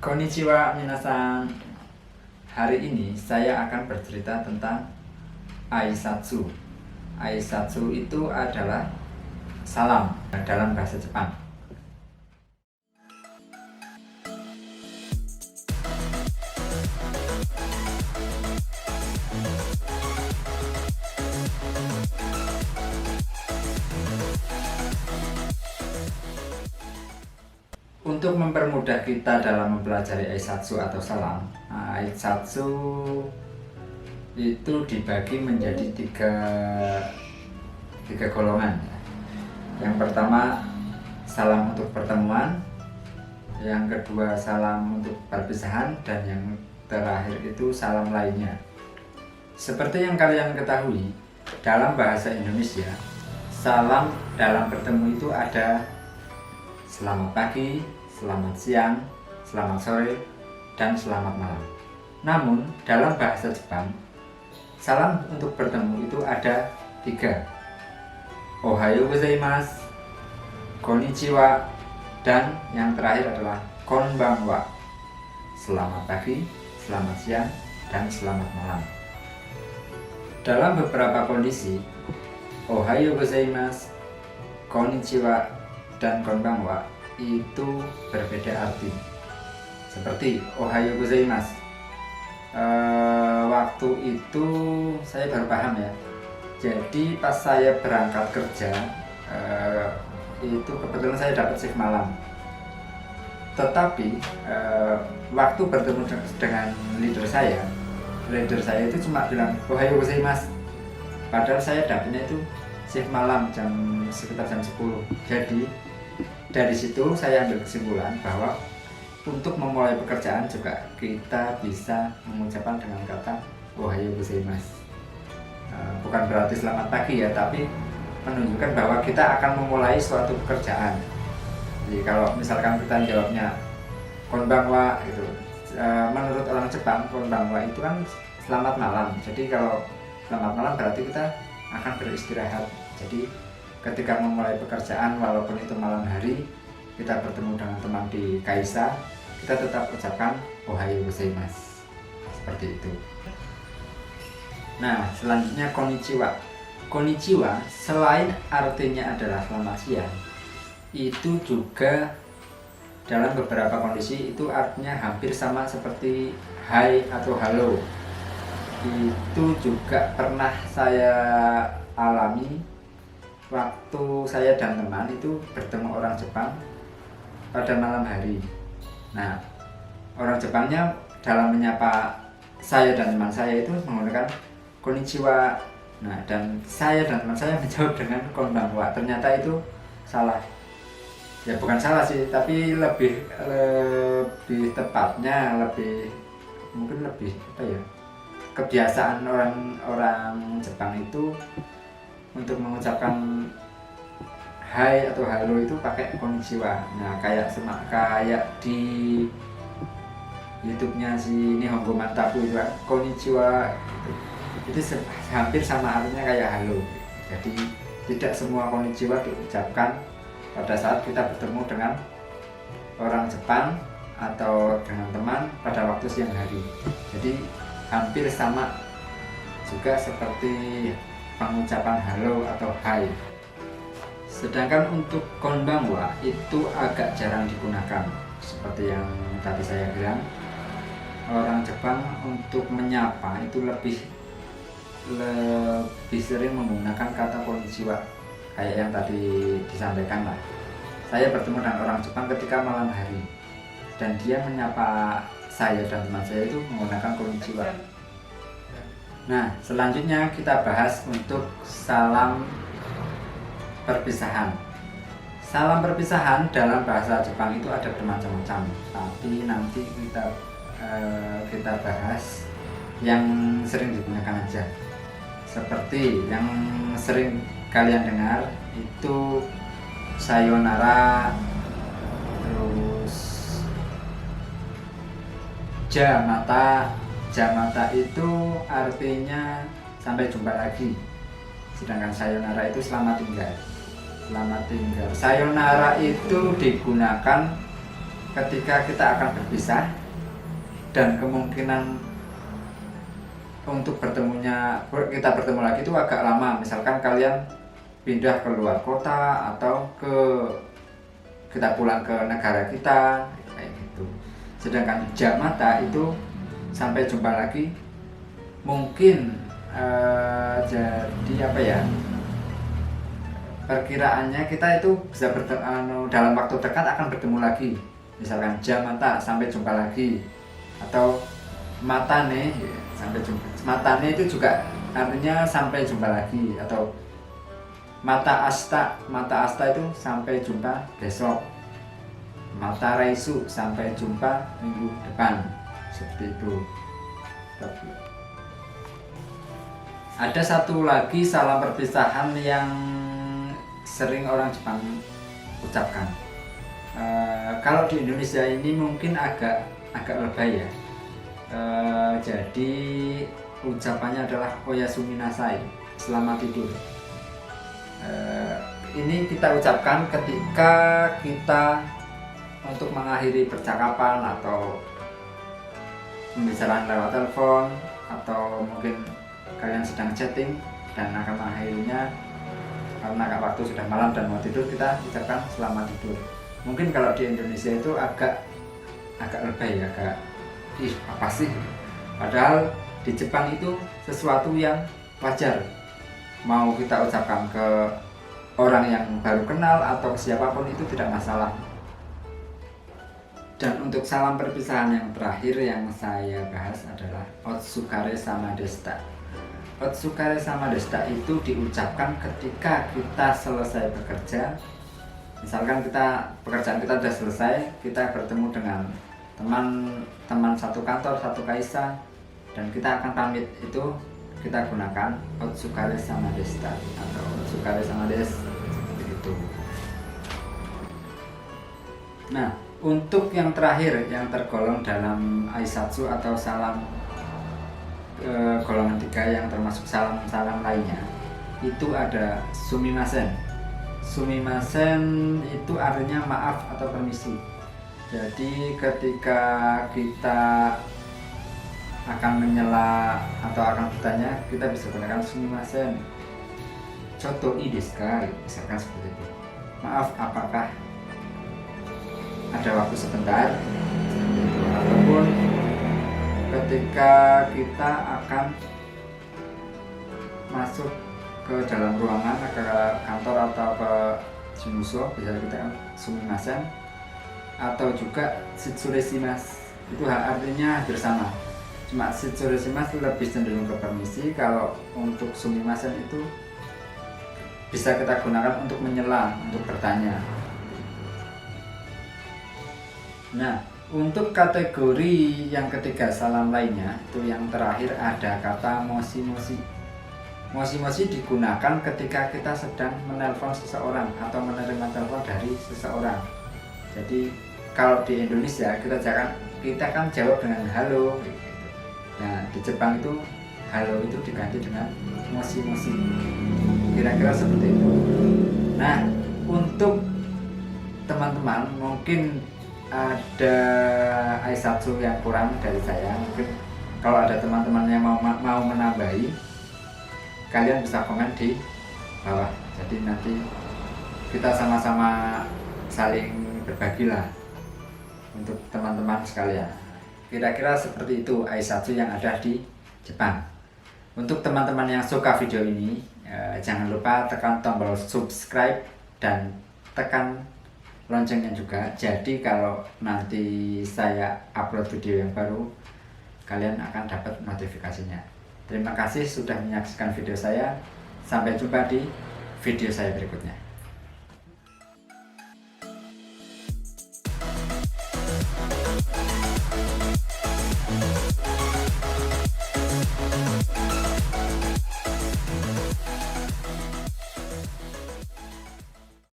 Konnichiwa minasan. Hari ini saya akan bercerita tentang Aisatsu. Aisatsu itu adalah salam dalam bahasa Jepang. Untuk mempermudah kita dalam mempelajari Aisatsu atau salam, Aisatsu itu dibagi menjadi tiga golongan. Yang pertama salam untuk pertemuan, yang kedua salam untuk perpisahan, dan yang terakhir itu salam lainnya. Seperti yang kalian ketahui, dalam bahasa Indonesia, salam dalam bertemu itu ada selamat pagi, selamat siang, selamat sore, dan selamat malam. Namun, dalam bahasa Jepang, salam untuk bertemu itu ada 3. Ohayo gozaimasu, konnichiwa, dan yang terakhir adalah konbanwa. Selamat pagi, selamat siang, dan selamat malam. Dalam beberapa kondisi, ohayo gozaimasu, konnichiwa, dan konbanwa itu berbeda arti. Seperti ohayo gozaimasu, waktu itu saya baru paham ya. Jadi pas saya berangkat kerja, itu kebetulan saya dapat shift malam. Tetapi waktu bertemu dengan leader saya itu cuma bilang ohayo gozaimasu. Padahal saya dapatnya itu shift malam sekitar jam 10. Jadi dari situ saya ambil kesimpulan bahwa untuk memulai pekerjaan juga kita bisa mengucapkan dengan kata ohayo gozaimasu. Bukan berarti selamat pagi ya, tapi menunjukkan bahwa kita akan memulai suatu pekerjaan. Jadi kalau misalkan kita jawabnya konbanwa gitu, menurut orang Jepang konbanwa itu kan selamat malam. Jadi kalau selamat malam berarti kita akan beristirahat. Jadi ketika memulai pekerjaan, walaupun itu malam hari, kita bertemu dengan teman di kaisa, kita tetap ucapkan ohayo gozaimasu. Seperti itu. Nah, selanjutnya konnichiwa. Konnichiwa selain artinya adalah selamat siang, itu juga dalam beberapa kondisi itu artinya hampir sama seperti hai atau halo. Itu juga pernah saya alami waktu saya dan teman itu bertemu orang Jepang pada malam hari. Nah, orang Jepangnya dalam menyapa saya dan teman saya itu menggunakan konnichiwa. Nah, dan saya dan teman saya menjawab dengan konbanwa. Ternyata itu salah. Ya bukan salah sih, tapi lebih tepatnya, mungkin lebih apa ya? Kebiasaan orang Jepang itu untuk mengucapkan hai atau halo itu pakai konnichiwa. Nah, kayak di YouTube-nya si Nihongo Mantaku itu kan konnichiwa itu hampir sama artinya kayak halo. Jadi tidak semua konnichiwa diucapkan pada saat kita bertemu dengan orang Jepang atau dengan teman pada waktu siang hari. Jadi hampir sama juga seperti pengucapan halo atau hai. Sedangkan untuk konbanwa itu agak jarang digunakan. Seperti yang tadi saya bilang, orang Jepang untuk menyapa itu lebih sering menggunakan kata konnichiwa, kayak yang tadi disampaikan lah. Saya bertemu dengan orang Jepang ketika malam hari, dan dia menyapa saya dan teman saya itu menggunakan konnichiwa. Nah, selanjutnya kita bahas untuk salam perpisahan. Salam perpisahan dalam bahasa Jepang itu ada bermacam-macam, tapi nanti kita bahas yang sering digunakan aja. Seperti yang sering kalian dengar itu sayonara, terus jamata. Jamata itu artinya sampai jumpa lagi. Sedangkan sayonara itu selamat tinggal. Selamat tinggal. Sayonara itu digunakan ketika kita akan berpisah dan kemungkinan untuk kita bertemu lagi itu agak lama. Misalkan kalian pindah ke luar kota atau kita pulang ke negara kita kayak gitu. Sedangkan jam mata itu sampai jumpa lagi mungkin jadi apa ya, perkiraannya kita itu bisa dalam waktu dekat akan bertemu lagi. Misalkan jam mata sampai jumpa lagi, atau matane sampai jumpa. Matane itu juga artinya sampai jumpa lagi, atau mata asta itu sampai jumpa besok. Mata raisu sampai jumpa minggu depan, seperti itu. Ada satu lagi salam perpisahan yang sering orang Jepang ucapkan. Kalau di Indonesia ini mungkin agak lebay ya. Jadi ucapannya adalah oyasumi nasai, selamat tidur. Ini kita ucapkan ketika kita untuk mengakhiri percakapan atau pembicaraan lewat telepon, atau mungkin kalian sedang chatting dan akan mengakhirinya karena waktu sudah malam dan mau tidur, kita ucapkan selamat tidur. Mungkin kalau di Indonesia itu agak lebay, agak apa sih? Padahal di Jepang itu sesuatu yang wajar. Mau kita ucapkan ke orang yang baru kenal atau siapapun itu tidak masalah. Dan untuk salam perpisahan yang terakhir yang saya bahas adalah Otsukare sama deshita. Otsukare sama deshita itu diucapkan ketika kita selesai bekerja. Misalkan pekerjaan kita sudah selesai, kita bertemu dengan teman satu kantor, satu kaisa, dan kita akan pamit, itu kita gunakan Otsukare sama deshita atau Otsukare sama desu, seperti itu. Nah, untuk yang terakhir yang tergolong dalam aisatsu atau salam golongan 3 yang termasuk salam lainnya, itu ada sumimasen. Sumimasen itu artinya maaf atau permisi. Jadi ketika kita akan menyela atau akan bertanya, kita bisa gunakan sumimasen. Choto ii desu ka? Misalkan seperti itu. Maaf, apakah ada waktu sebentar? Ataupun ketika kita akan masuk ke dalam ruangan, ke kantor atau ke shimuso, bisa kita sumimasen. Atau juga shitsuresimasu, itu artinya hampir sama, cuma shitsuresimasu lebih cenderung ke permisi. Kalau untuk sumimasen itu bisa kita gunakan untuk menyela, untuk bertanya. Nah, untuk kategori yang ketiga salam lainnya, itu yang terakhir ada kata moshi-moshi. Moshi-moshi digunakan ketika kita sedang menelpon seseorang atau menerima telepon dari seseorang. Jadi kalau di Indonesia kita kan jawab dengan halo. Nah, di Jepang itu halo itu diganti dengan moshi-moshi. Kira-kira seperti itu. Nah, untuk teman-teman mungkin ada aisatsu yang kurang dari saya. Mungkin kalau ada teman-teman yang mau menambahi, kalian bisa komen di bawah. Jadi nanti kita sama-sama saling berbagilah untuk teman-teman sekalian. Kira-kira seperti itu aisatsu yang ada di Jepang. Untuk teman-teman yang suka video ini, jangan lupa tekan tombol subscribe dan tekan loncengnya juga. Jadi kalau nanti saya upload video yang baru, kalian akan dapat notifikasinya. Terima kasih sudah menyaksikan video saya. Sampai jumpa di video saya berikutnya.